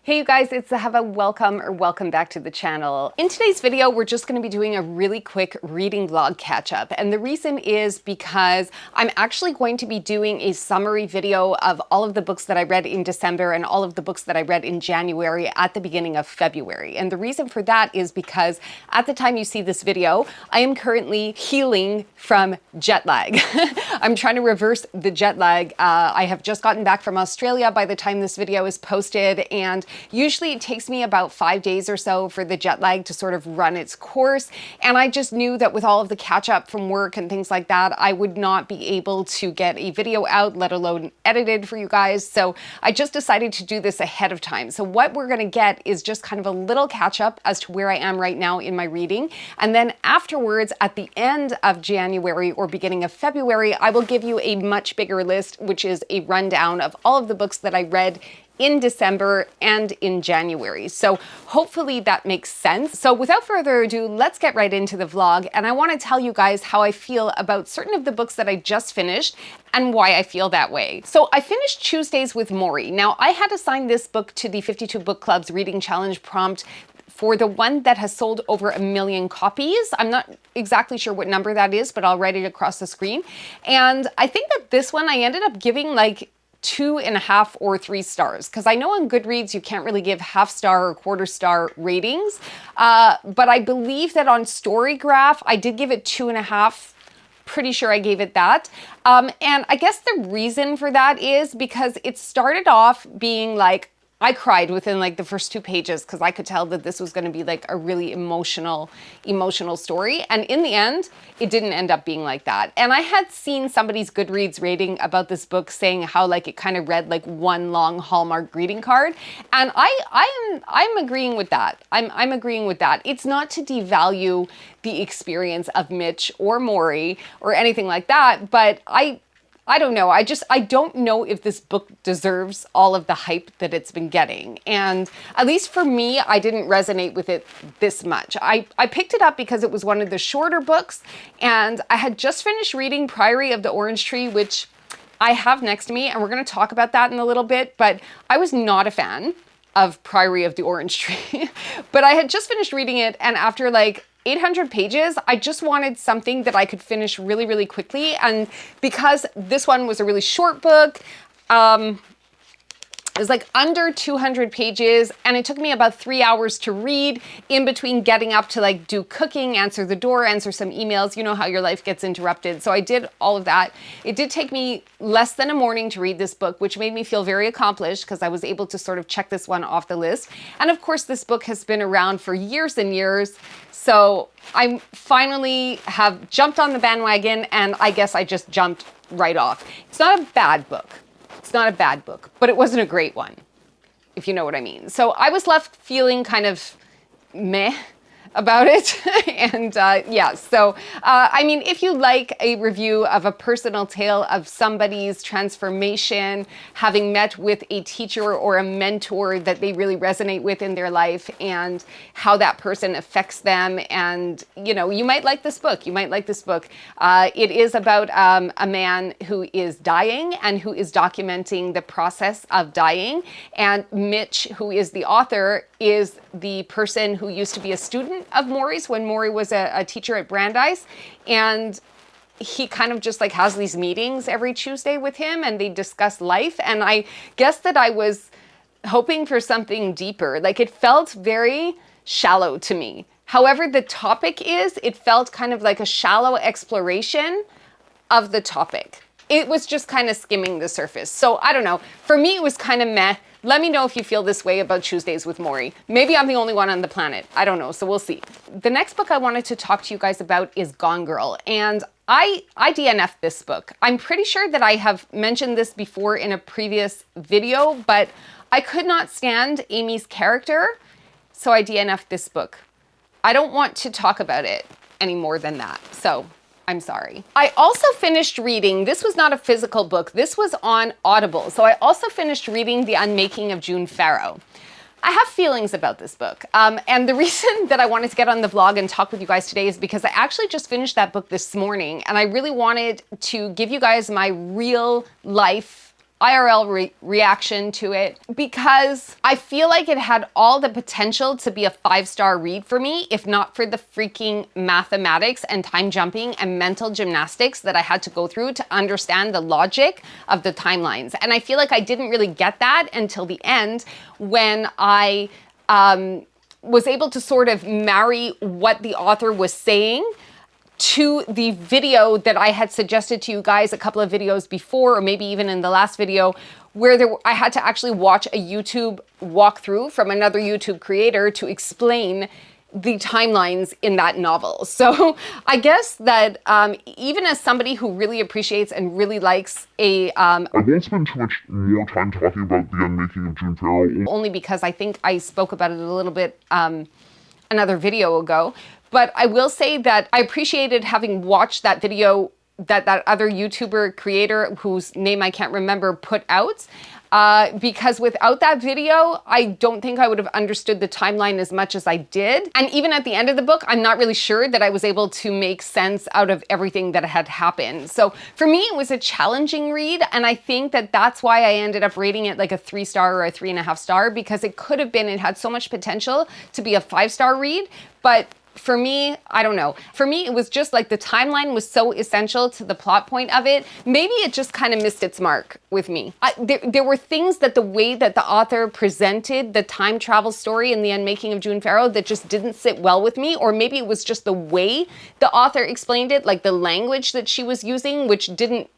Hey you guys, it's Zahava. Welcome back to the channel. In today's video, we're just going to be doing a really quick reading vlog catch up. And the reason is because I'm actually going to be doing a summary video of all of the books that I read in December and all of the books that I read in January at the beginning of February. And the reason for that is because at the time you see this video, I am currently healing from jet lag. I'm trying to reverse the jet lag. I have just gotten back from Australia by the time this video is posted, and usually it takes me about 5 days or so for the jet lag to sort of run its course. And I just knew that with all of the catch up from work and things like that, I would not be able to get a video out, let alone edited for you guys. So I just decided to do this ahead of time. So what we're going to get is just kind of a little catch up as to where I am right now in my reading. And then afterwards, at the end of January or beginning of February, I will give you a much bigger list, which is a rundown of all of the books that I read in December and in January. So hopefully that makes sense. So without further ado, let's get right into the vlog. And I want to tell you guys how I feel about certain of the books that I just finished and why I feel that way. So I finished Tuesdays with Maury. Now I had assigned this book to the 52 Book Club's Reading Challenge prompt for the one that has sold over 1 million copies. I'm not exactly sure what number that is, but I'll write it across the screen. And I think that this one I ended up giving like 2.5 or 3 stars, because I know on Goodreads you can't really give half-star or quarter-star ratings, but I believe that on Storygraph I did give it 2.5. Pretty sure I gave it that. And I guess the reason for that is because it started off being like, I cried within like the first 2 pages because I could tell that this was going to be like a really emotional story. And in the end, it didn't end up being like that. And I had seen somebody's Goodreads rating about this book saying how like it kind of read like one long Hallmark greeting card. And I'm agreeing with that. I'm agreeing with that. It's not to devalue the experience of Mitch or Maury or anything like that, but I don't know. I don't know if this book deserves all of the hype that it's been getting. And at least for me, I didn't resonate with it this much. I picked it up because it was one of the shorter books, and I had just finished reading Priory of the Orange Tree, which I have next to me, and we're going to talk about that in a little bit, but I was not a fan of Priory of the Orange Tree. But I had just finished reading it, and after like 800 pages, I just wanted something that I could finish really, really quickly. And because this one was a really short book, it was like under 200 pages, and it took me about 3 hours to read in between getting up to like do cooking, answer the door, answer some emails. You know how your life gets interrupted. So I did all of that. It did take me less than a morning to read this book, which made me feel very accomplished because I was able to sort of check this one off the list. And of course, this book has been around for years and years. So I finally have jumped on the bandwagon, and I guess I just jumped right off. It's not a bad book. It's not a bad book, but it wasn't a great one, if you know what I mean. So I was left feeling kind of meh about it. And yeah, so I mean, if you like a review of a personal tale of somebody's transformation, having met with a teacher or a mentor that they really resonate with in their life and how that person affects them, and you know, you might like this book. You might like this book. It is about a man who is dying and who is documenting the process of dying. And Mitch, who is the author, is the person who used to be a student of Maury's when Maury was a teacher at Brandeis. And he kind of just like has these meetings every Tuesday with him, and they discuss life. And I guess that I was hoping for something deeper. Like it felt very shallow to me. However the topic is, it felt kind of like a shallow exploration of the topic. It was just kind of skimming the surface. So I don't know. For me, it was kind of meh. Let me know if you feel this way about Tuesdays with Maury. Maybe I'm the only one on the planet. I don't know, so we'll see. The next book I wanted to talk to you guys about is Gone Girl, and I DNF'd this book. I'm pretty sure that I have mentioned this before in a previous video, but I could not stand Amy's character, so I DNF'd this book. I don't want to talk about it any more than that, so I'm sorry. I also finished reading, this was not a physical book, this was on Audible. So I also finished reading The Unmaking of June Farrow. I have feelings about this book. And the reason that I wanted to get on the vlog and talk with you guys today is because I actually just finished that book this morning, and I really wanted to give you guys my real life IRL reaction to it, because I feel like it had all the potential to be a 5-star read for me, if not for the freaking mathematics and time jumping and mental gymnastics that I had to go through to understand the logic of the timelines. And I feel like I didn't really get that until the end, when I was able to sort of marry what the author was saying to the video that I had suggested to you guys a couple of videos before, or maybe even in the last video, where I had to actually watch a YouTube walkthrough from another YouTube creator to explain the timelines in that novel. So I guess that even as somebody who really appreciates and really likes I won't spend too much more time talking about the unmaking of June Farrell. Only because I think I spoke about it a little bit another video ago. But I will say that I appreciated having watched that video that other YouTuber creator, whose name I can't remember, put out. Because without that video, I don't think I would have understood the timeline as much as I did. And even at the end of the book, I'm not really sure that I was able to make sense out of everything that had happened. So for me, it was a challenging read. And I think that that's why I ended up rating it like a 3-star or a 3.5 star, because it could have been, it had so much potential to be a 5-star read. But for me, I don't know. For me, it was just like the timeline was so essential to the plot point of it. Maybe it just kind of missed its mark with me. There were things that the way that the author presented the time travel story in The Unmaking of June Farrell that just didn't sit well with me, or maybe it was just the way the author explained it, like the language that she was using, which didn't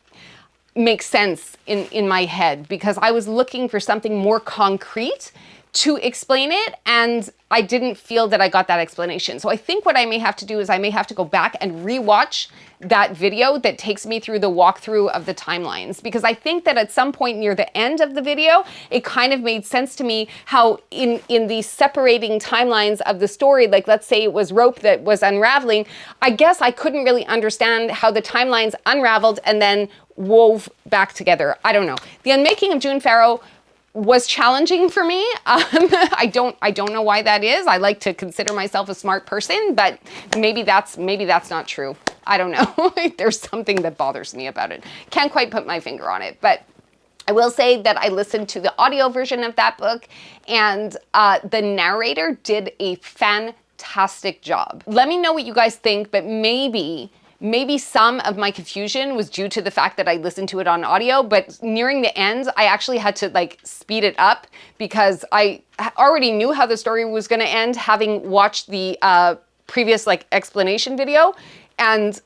make sense in my head, because I was looking for something more concrete to explain it, and I didn't feel that I got that explanation. So I think what I may have to do is I may have to go back and rewatch that video that takes me through the walkthrough of the timelines, because I think that at some point near the end of the video, it kind of made sense to me how in the separating timelines of the story, like let's say it was rope that was unraveling, I guess I couldn't really understand how the timelines unraveled and then wove back together. I don't know. The Unmaking of June Farrell was challenging for me. I don't know why that is. I like to consider myself a smart person, but maybe that's not true. I don't know. There's something that bothers me about it. Can't quite put my finger on it, but I will say that I listened to the audio version of that book, and the narrator did a fantastic job. Let me know what you guys think, but maybe some of my confusion was due to the fact that I listened to it on audio, but nearing the end, I actually had to like speed it up, because I already knew how the story was going to end, having watched the previous like explanation video. And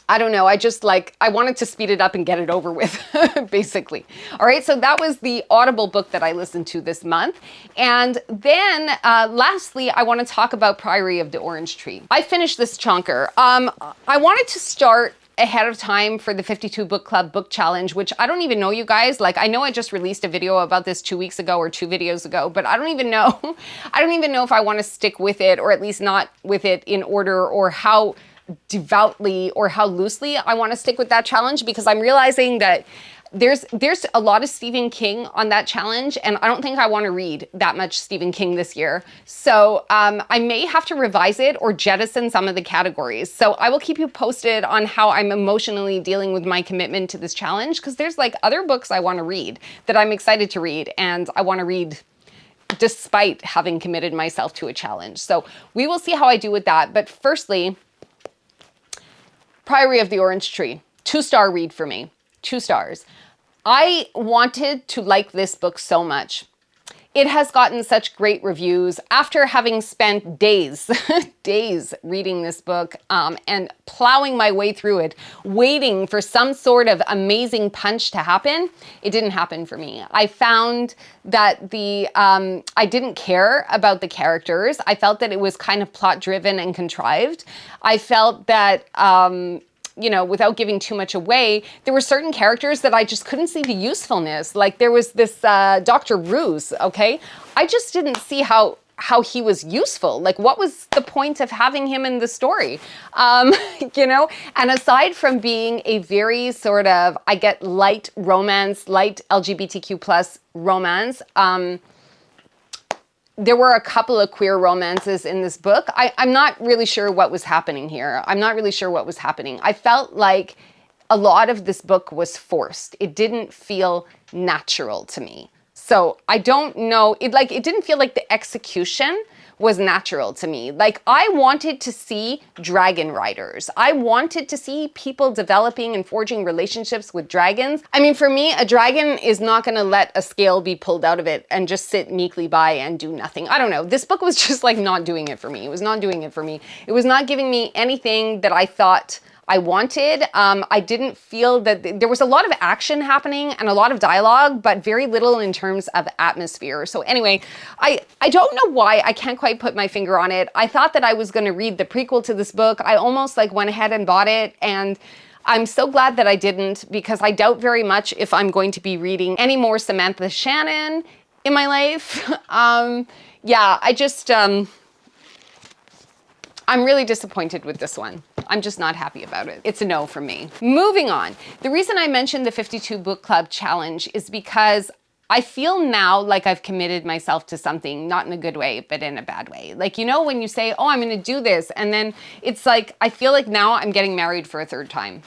I don't know, I just like, I wanted to speed it up and get it over with, basically. All right, so that was the Audible book that I listened to this month. And then lastly, I want to talk about Priory of the Orange Tree. I finished this chonker. I wanted to start ahead of time for the 52 Book Club book challenge, which I don't even know, you guys. Like, I know I just released a video about this 2 weeks ago or 2 videos ago, but I don't even know. I don't even know if I want to stick with it, or at least not with it in order, or how devoutly or how loosely I want to stick with that challenge, because I'm realizing that there's a lot of Stephen King on that challenge, and I don't think I want to read that much Stephen King this year. So I may have to revise it or jettison some of the categories. So I will keep you posted on how I'm emotionally dealing with my commitment to this challenge, because there's like other books I want to read that I'm excited to read, and I want to read despite having committed myself to a challenge. So we will see how I do with that. But firstly, Priory of the Orange Tree, 2-star read for me, 2 stars. I wanted to like this book so much. It has gotten such great reviews after having spent days, days reading this book and plowing my way through it, waiting for some sort of amazing punch to happen. It didn't happen for me. I found that I didn't care about the characters. I felt that it was kind of plot driven and contrived. I felt that, you know, without giving too much away, there were certain characters that I just couldn't see the usefulness. Like there was this Dr. Ruse, okay? I just didn't see how he was useful. Like, what was the point of having him in the story? You know, and aside from being a very sort of, I get light romance, light LGBTQ plus romance, there were a couple of queer romances in this book. I'm not really sure what was happening here. I'm not really sure what was happening. I felt like a lot of this book was forced. It didn't feel natural to me. So I don't know, it didn't feel like the execution was natural to me. Like, I wanted to see dragon riders. I wanted to see people developing and forging relationships with dragons. I mean, for me, a dragon is not gonna let a scale be pulled out of it and just sit meekly by and do nothing. I don't know. This book was just like not doing it for me. It was not doing it for me. It was not giving me anything that I thought I wanted. I didn't feel that there was a lot of action happening and a lot of dialogue, but very little in terms of atmosphere. So anyway, I don't know why. I can't quite put my finger on it. I thought that I was going to read the prequel to this book. I almost like went ahead and bought it, and I'm so glad that I didn't, because I doubt very much if I'm going to be reading any more Samantha Shannon in my life. Yeah, I'm really disappointed with this one. I'm just not happy about it. It's a no from me. Moving on. The reason I mentioned the 52 Book Club Challenge is because I feel now like I've committed myself to something, not in a good way, but in a bad way. Like, you know, when you say, oh, I'm gonna do this, and then it's like, I feel like now I'm getting married for a third time.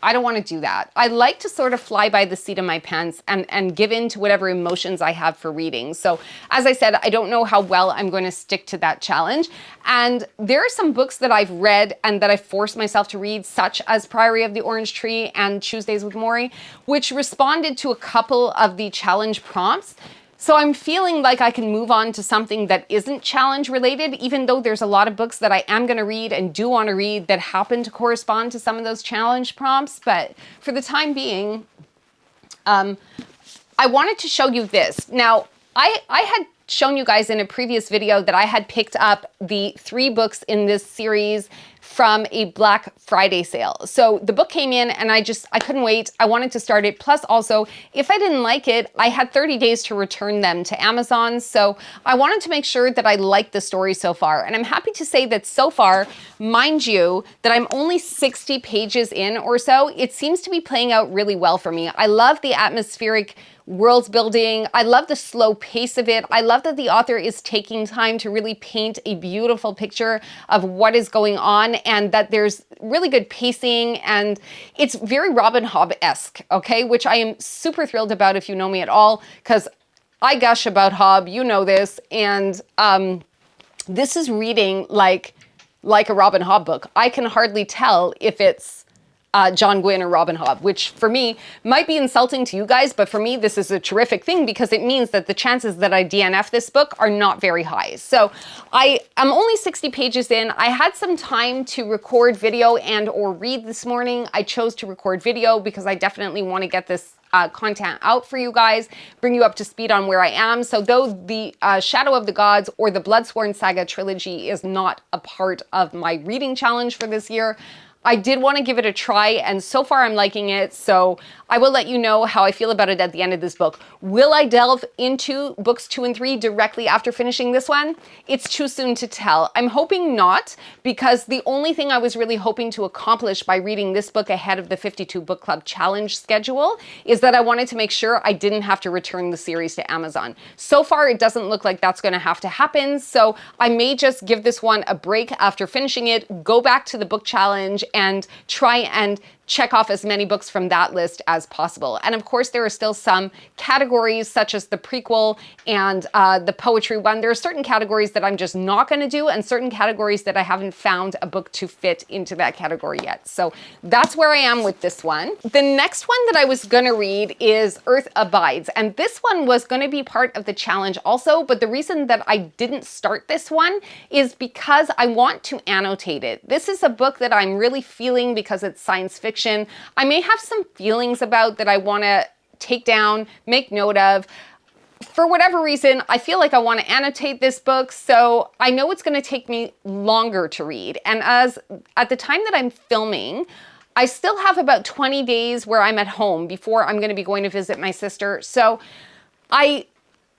I don't want to do that. I like to sort of fly by the seat of my pants and give in to whatever emotions I have for reading. So as I said, I don't know how well I'm going to stick to that challenge. And there are some books that I've read and that I forced myself to read, such as Priory of the Orange Tree and Tuesdays with Morrie, which responded to a couple of the challenge prompts. So I'm feeling like I can move on to something that isn't challenge related, even though there's a lot of books that I am going to read and do want to read that happen to correspond to some of those challenge prompts. But for the time being, I wanted to show you this. Now, I had shown you guys in a previous video that I had picked up the 3 books in this series from a Black Friday sale. So the book came in and I couldn't wait. I wanted to start it. Plus also, if I didn't like it, I had 30 days to return them to Amazon. So I wanted to make sure that I liked the story so far. And I'm happy to say that so far, mind you, that I'm only 60 pages in or so, it seems to be playing out really well for me. I love the atmospheric world building. I love the slow pace of it. I love that the author is taking time to really paint a beautiful picture of what is going on, and that there's really good pacing, and it's very Robin Hobb-esque, okay? Which I am super thrilled about if you know me at all, because I gush about Hobb, you know this, and this is reading like a Robin Hobb book. I can hardly tell if it's John Gwynne or Robin Hobb, which for me might be insulting to you guys, but for me this is a terrific thing because it means that the chances that I DNF this book are not very high. So I'm only 60 pages in. I had some time to record video and or read this morning. I chose to record video because I definitely want to get this content out for you guys, bring you up to speed on where I am. So though the Shadow of the Gods or the Bloodsworn Saga trilogy is not a part of my reading challenge for this year, I did want to give it a try, and so far I'm liking it, so I will let you know how I feel about it at the end of this book. Will I delve into books 2 and 3 directly after finishing this one? It's too soon to tell. I'm hoping not, because the only thing I was really hoping to accomplish by reading this book ahead of the 52 Book Club Challenge schedule is that I wanted to make sure I didn't have to return the series to Amazon. So far, it doesn't look like that's going to have to happen, so I may just give this one a break after finishing it, go back to the book challenge, and try and check off as many books from that list as possible. And of course, there are still some categories such as the prequel and the poetry one. There are certain categories that I'm just not going to do, and certain categories that I haven't found a book to fit into that category yet. So that's where I am with this one. The next one that I was going to read is Earth Abides. And this one was going to be part of the challenge also, but the reason that I didn't start this one is because I want to annotate it. This is a book that I'm really feeling because it's science fiction. I may have some feelings about that I want to take down, make note of. For whatever reason, I feel like I want to annotate this book, so I know it's going to take me longer to read. And at the time that I'm filming, I still have about 20 days where I'm at home before I'm going to be going to visit my sister. So I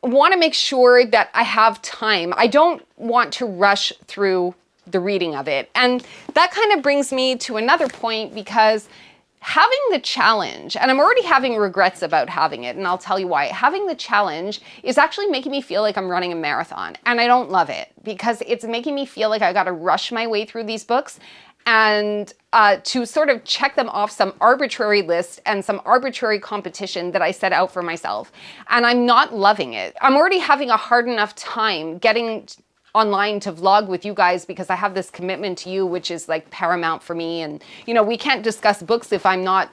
want to make sure that I have time. I don't want to rush through the reading of it. And that kind of brings me to another point, because having the challenge, and I'm already having regrets about having it, and I'll tell you why. Having the challenge is actually making me feel like I'm running a marathon, and I don't love it because it's making me feel like I got to rush my way through these books. and to sort of check them off some arbitrary list and some arbitrary competition that I set out for myself. And I'm not loving it. I'm already having a hard enough time getting online to vlog with you guys because I have this commitment to you, which is like paramount for me. And, you know, we can't discuss books if I'm not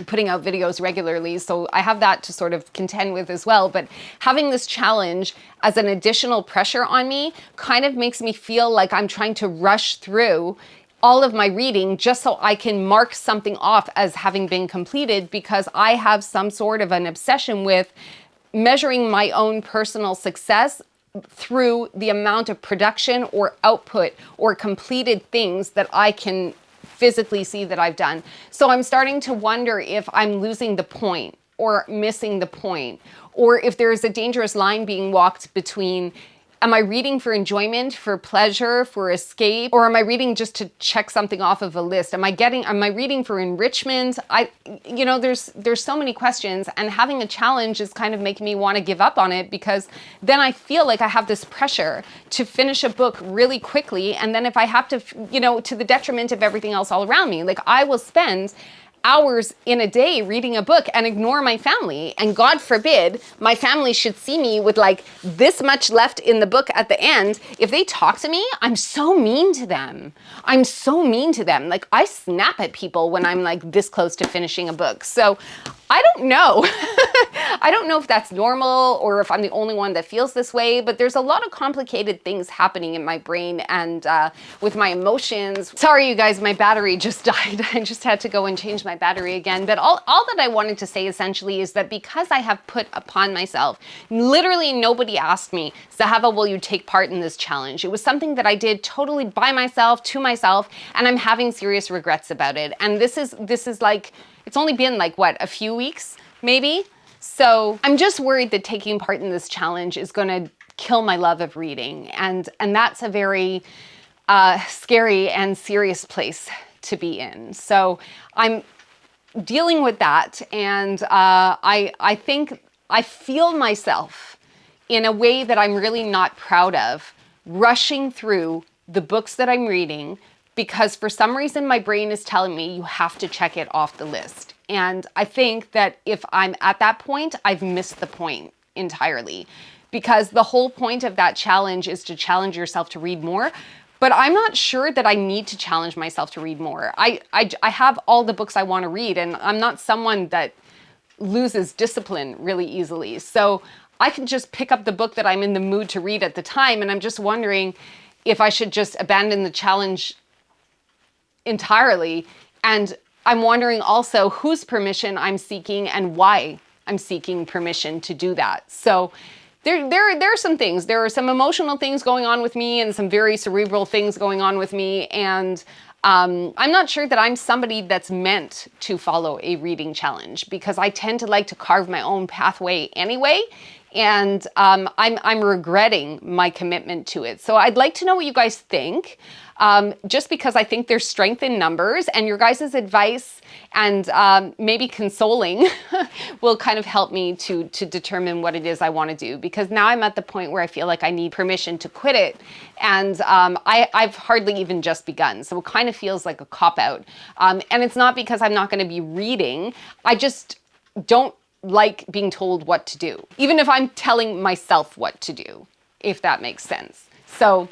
putting out videos regularly. So I have that to sort of contend with as well. But having this challenge as an additional pressure on me kind of makes me feel like I'm trying to rush through all of my reading just so I can mark something off as having been completed, because I have some sort of an obsession with measuring my own personal success through the amount of production or output or completed things that I can physically see that I've done. So I'm starting to wonder if I'm losing the point or missing the point, or if there is a dangerous line being walked between, am I reading for enjoyment, for pleasure, for escape, or am I reading just to check something off of a list? Am I reading for enrichment? You know, there's so many questions, and having a challenge is kind of making me want to give up on it, because then I feel like I have this pressure to finish a book really quickly. And then if I have to, you know, to the detriment of everything else all around me, like I will spend hours in a day reading a book and ignore my family. And God forbid my family should see me with like this much left in the book at the end. If they talk to me, I'm so mean to them. I'm so mean to them. Like I snap at people when I'm like this close to finishing a book. So I don't know. I don't know if that's normal or if I'm the only one that feels this way, but there's a lot of complicated things happening in my brain and with my emotions. Sorry, you guys, my battery just died. I just had to go and change my battery again. But all that I wanted to say essentially is that because I have put upon myself, literally nobody asked me, Zahava, will you take part in this challenge? It was something that I did totally by myself, to myself, and I'm having serious regrets about it. And this is like, it's only been like, what, a few weeks, maybe? So I'm just worried that taking part in this challenge is going to kill my love of reading. And that's a very scary and serious place to be in. So I'm dealing with that. And I think I feel myself in a way that I'm really not proud of, rushing through the books that I'm reading, because for some reason my brain is telling me you have to check it off the list. And I think that if I'm at that point, I've missed the point entirely, because the whole point of that challenge is to challenge yourself to read more. But I'm not sure that I need to challenge myself to read more. I have all the books I want to read, and I'm not someone that loses discipline really easily. So I can just pick up the book that I'm in the mood to read at the time. And I'm just wondering if I should just abandon the challenge entirely. And I'm wondering also whose permission I'm seeking and why I'm seeking permission to do that. So there are some things. There are some emotional things going on with me and some very cerebral things going on with me. And I'm not sure that I'm somebody that's meant to follow a reading challenge, because I tend to like to carve my own pathway anyway. And I'm regretting my commitment to it. So I'd like to know what you guys think, just because I think there's strength in numbers, and your guys' advice and maybe consoling will kind of help me to determine what it is I want to do. Because now I'm at the point where I feel like I need permission to quit it. And I've hardly even just begun. So it kind of feels like a cop-out. And it's not because I'm not going to be reading. I just don't like being told what to do, even if I'm telling myself what to do, if that makes sense. So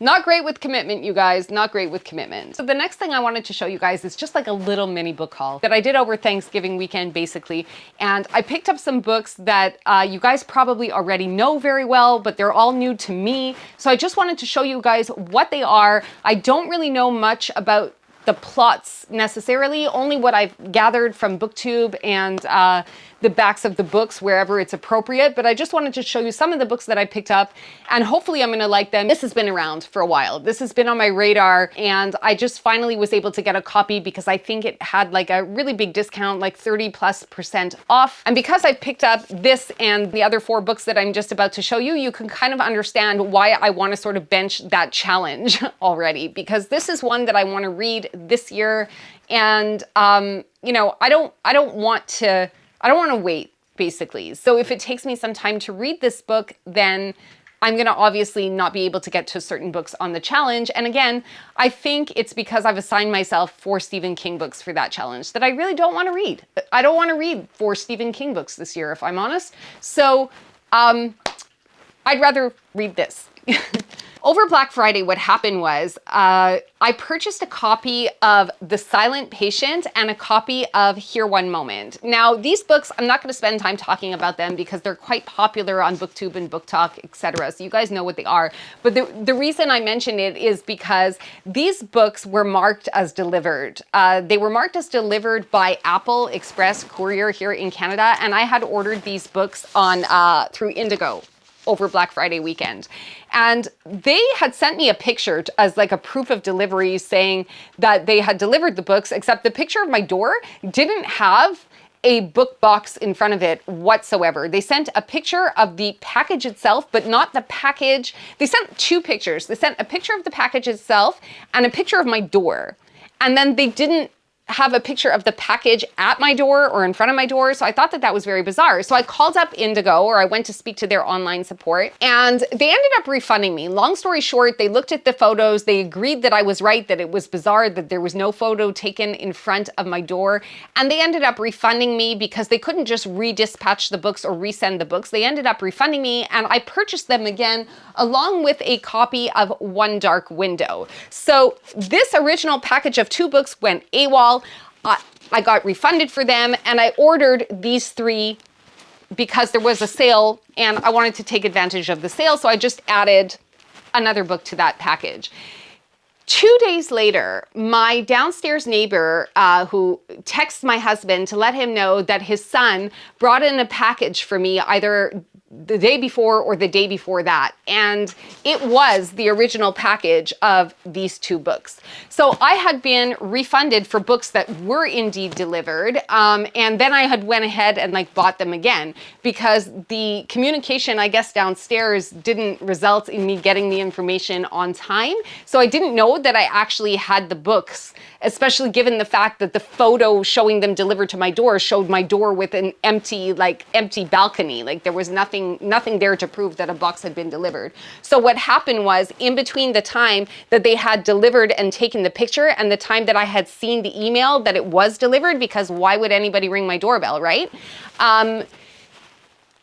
not great with commitment, you guys, not great with commitment. So the next thing I wanted to show you guys is just like a little mini book haul that I did over Thanksgiving weekend, basically. And I picked up some books that you guys probably already know very well, but they're all new to me. So I just wanted to show you guys what they are. I don't really know much about the plots necessarily, only what I've gathered from BookTube and the backs of the books wherever it's appropriate. But I just wanted to show you some of the books that I picked up, and hopefully I'm gonna like them. This has been around for a while. This has been on my radar, and I just finally was able to get a copy because I think it had like a really big discount, like 30+% off. And because I picked up this and the other 4 books that I'm just about to show you, you can kind of understand why I want to sort of bench that challenge already, because this is one that I want to read this year. And you know, I don't want to wait, basically. So if it takes me some time to read this book, then I'm gonna obviously not be able to get to certain books on the challenge. And again, I think it's because I've assigned myself 4 Stephen King books for that challenge that I really don't wanna read. I don't wanna read 4 Stephen King books this year, if I'm honest. So I'd rather read this. Over Black Friday, what happened was I purchased a copy of The Silent Patient and a copy of Here One Moment. Now, these books, I'm not going to spend time talking about them because they're quite popular on BookTube and Book Talk, etc. So you guys know what they are. But the reason I mention it is because these books were marked as delivered. They were marked as delivered by Apple Express Courier here in Canada, and I had ordered these books on through Indigo over Black Friday weekend. And they had sent me a picture as like a proof of delivery saying that they had delivered the books, except the picture of my door didn't have a book box in front of it whatsoever. They sent a picture of the package itself, but not the package. They sent 2 pictures. They sent a picture of the package itself and a picture of my door. And then they didn't have a picture of the package at my door or in front of my door. So I thought that that was very bizarre. So I called up Indigo, or I went to speak to their online support, and they ended up refunding me. Long story short, they looked at the photos. They agreed that I was right, that it was bizarre, that there was no photo taken in front of my door. And they ended up refunding me because they couldn't just redispatch the books or resend the books. They ended up refunding me, and I purchased them again along with a copy of One Dark Window. So this original package of 2 books went AWOL. I got refunded for them, and I ordered these 3 because there was a sale and I wanted to take advantage of the sale. So I just added another book to that package. 2 days later, my downstairs neighbor who texts my husband to let him know that his son brought in a package for me either the day before or the day before that. And it was the original package of these 2 books. So I had been refunded for books that were indeed delivered. And then I had went ahead and like bought them again because the communication, I guess, downstairs didn't result in me getting the information on time. So I didn't know that I actually had the books, especially given the fact that the photo showing them delivered to my door showed my door with an empty balcony. Like there was nothing there to prove that a box had been delivered. So what happened was, in between the time that they had delivered and taken the picture and the time that I had seen the email that it was delivered, because why would anybody ring my doorbell, right?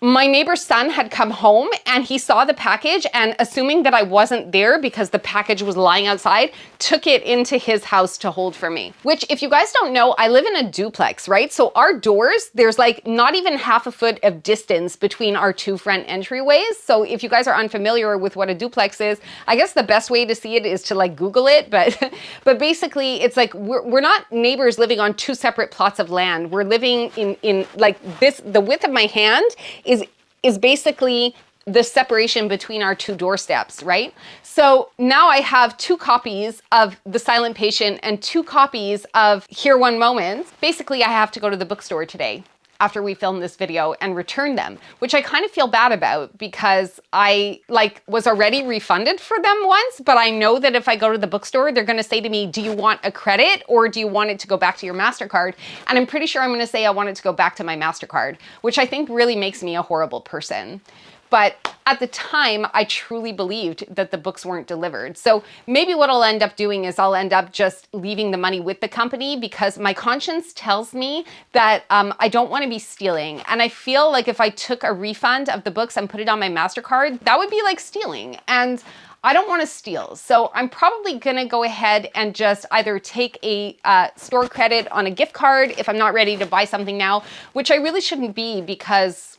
My neighbor's son had come home and he saw the package, and assuming that I wasn't there because the package was lying outside, took it into his house to hold for me. Which, if you guys don't know, I live in a duplex, right? So our doors, there's like not even half a foot of distance between our 2 front entryways. So if you guys are unfamiliar with what a duplex is, I guess the best way to see it is to like Google it. But basically it's like we're not neighbors living on 2 separate plots of land. We're living in like this, the width of my hand is basically the separation between our 2 doorsteps, right? So now I have 2 copies of The Silent Patient and 2 copies of Here One Moment. Basically, I have to go to the bookstore today after we film this video and return them, which I kind of feel bad about because I was already refunded for them once, but I know that if I go to the bookstore, they're gonna say to me, do you want a credit or do you want it to go back to your MasterCard? And I'm pretty sure I'm gonna say I want it to go back to my MasterCard, which I think really makes me a horrible person. But at the time, I truly believed that the books weren't delivered. So maybe what I'll end up doing is I'll end up just leaving the money with the company because my conscience tells me that I don't want to be stealing. And I feel like if I took a refund of the books and put it on my MasterCard, that would be like stealing. And I don't want to steal. So I'm probably going to go ahead and just either take a store credit on a gift card if I'm not ready to buy something now, which I really shouldn't be because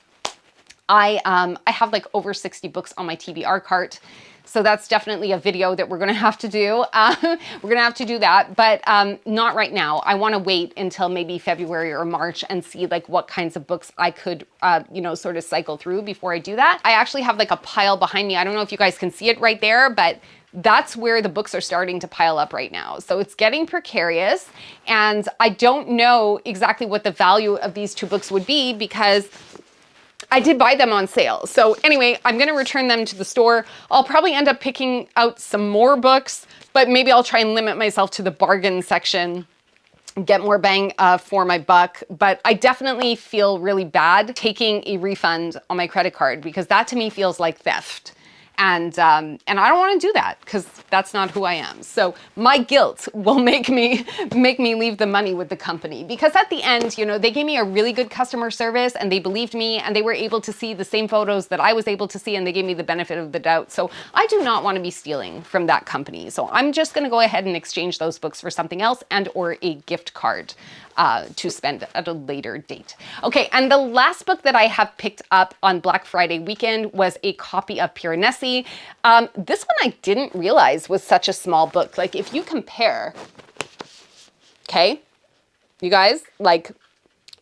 I have like over 60 books on my TBR cart. So that's definitely a video that we're gonna have to do. We're gonna have to do that, but not right now. I wanna wait until maybe February or March and see like what kinds of books I could, sort of cycle through before I do that. I actually have like a pile behind me. I don't know if you guys can see it right there, but that's where the books are starting to pile up right now. So it's getting precarious, and I don't know exactly what the value of these 2 books would be because I did buy them on sale. So anyway, I'm gonna return them to the store. I'll probably end up picking out some more books, but maybe I'll try and limit myself to the bargain section, get more bang for my buck. But I definitely feel really bad taking a refund on my credit card because that to me feels like theft. And I don't want to do that because that's not who I am. So my guilt will make me leave the money with the company, because at the end, you know, they gave me a really good customer service and they believed me and they were able to see the same photos that I was able to see and they gave me the benefit of the doubt. So I do not want to be stealing from that company. So I'm just going to go ahead and exchange those books for something else and or a gift card to spend at a later date. Okay, and the last book that I have picked up on Black Friday weekend was a copy of Piranesi. This one I didn't realize was such a small book. Like if you compare, okay, you guys, like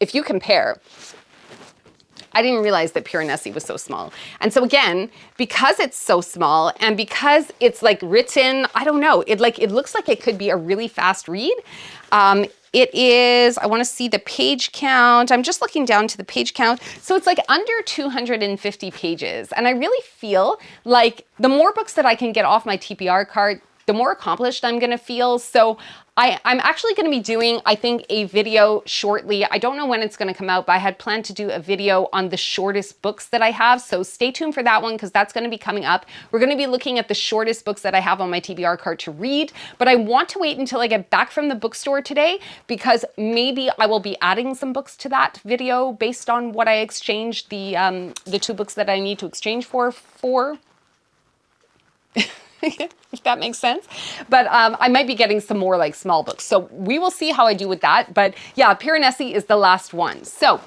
if you compare, I didn't realize that Piranesi was so small. And so again, because it's so small and because it's like written, I don't know, it looks like it could be a really fast read. It is, I want to see the page count. I'm just looking down to the page count. So it's like under 250 pages. And I really feel like the more books that I can get off my TBR cart, the more accomplished I'm going to feel. So I'm actually going to be doing, I think, a video shortly. I don't know when it's going to come out, but I had planned to do a video on the shortest books that I have. So stay tuned for that one because that's going to be coming up. We're going to be looking at the shortest books that I have on my TBR cart to read, but I want to wait until I get back from the bookstore today because maybe I will be adding some books to that video based on what I exchanged the 2 books that I need to exchange for. If that makes sense. But I might be getting some more like small books. So we will see how I do with that. But yeah, Piranesi is the last one. So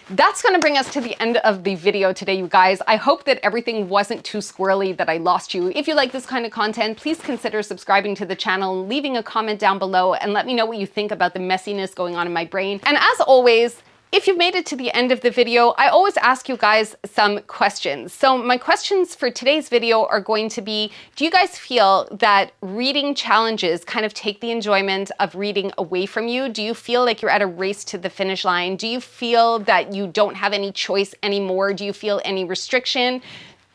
that's going to bring us to the end of the video today, you guys. I hope that everything wasn't too squirrely, that I lost you. If you like this kind of content, please consider subscribing to the channel, leaving a comment down below, and let me know what you think about the messiness going on in my brain. And as always, if you've made it to the end of the video, I always ask you guys some questions. So my questions for today's video are going to be, do you guys feel that reading challenges kind of take the enjoyment of reading away from you? Do you feel like you're at a race to the finish line? Do you feel that you don't have any choice anymore? Do you feel any restriction?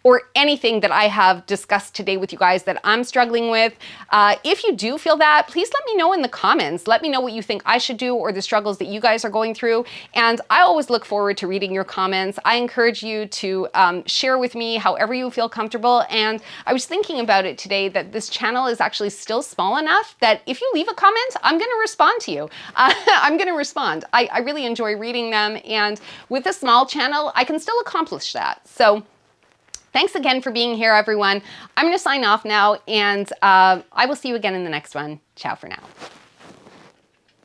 Or anything that I have discussed today with you guys that I'm struggling with. If you do feel that, please let me know in the comments. Let me know what you think I should do or the struggles that you guys are going through. And I always look forward to reading your comments. I encourage you to share with me however you feel comfortable. And I was thinking about it today that this channel is actually still small enough that if you leave a comment, I'm gonna respond to you. I'm gonna respond. I really enjoy reading them. And with a small channel, I can still accomplish that. So thanks again for being here, everyone. I'm going to sign off now, and I will see you again in the next one. Ciao for now.